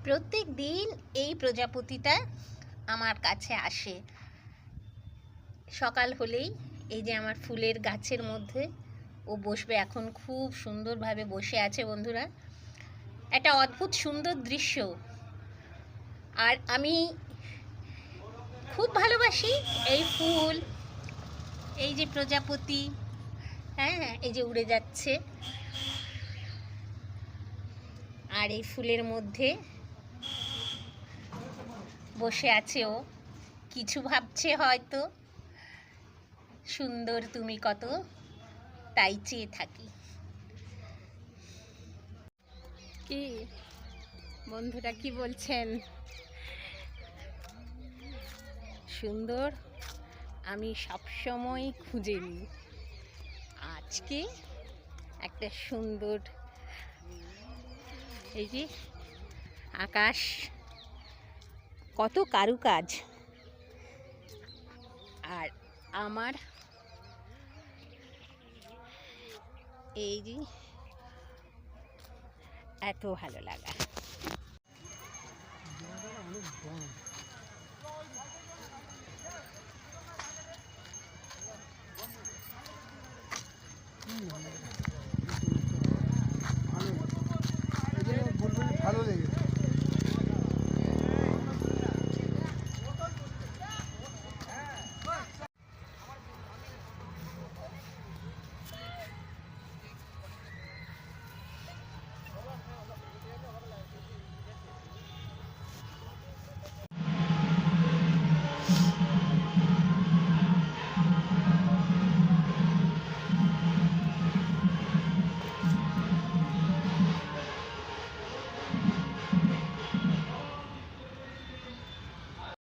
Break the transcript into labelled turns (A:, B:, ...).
A: প্রত্যেক দিন এই প্রজাপতিটা আমার কাছে আসে। সকাল হলেই এই যে আমার ফুলের গাছের মধ্যে ও বসবে। এখন খুব সুন্দরভাবে বসে আছে বন্ধুরা। একটা অদ্ভুত সুন্দর দৃশ্য। আর আমি খুব ভালোবাসি এই ফুল, এই যে প্রজাপতি, হ্যাঁ এই যে উড়ে যাচ্ছে, আর এই ফুলের মধ্যে বসে আছে ও। কিছু ভাবছে হয়তো, সুন্দর তুমি কত, তাই চেয়ে থাকি। কি বন্ধুরা কি বলছেন? সুন্দর আমি সবসময় খুঁজে নিই। আজকে একটা সুন্দর, এই যে আকাশ, কত কারুকাজ, আর আমার এই যে এত ভালো লাগা।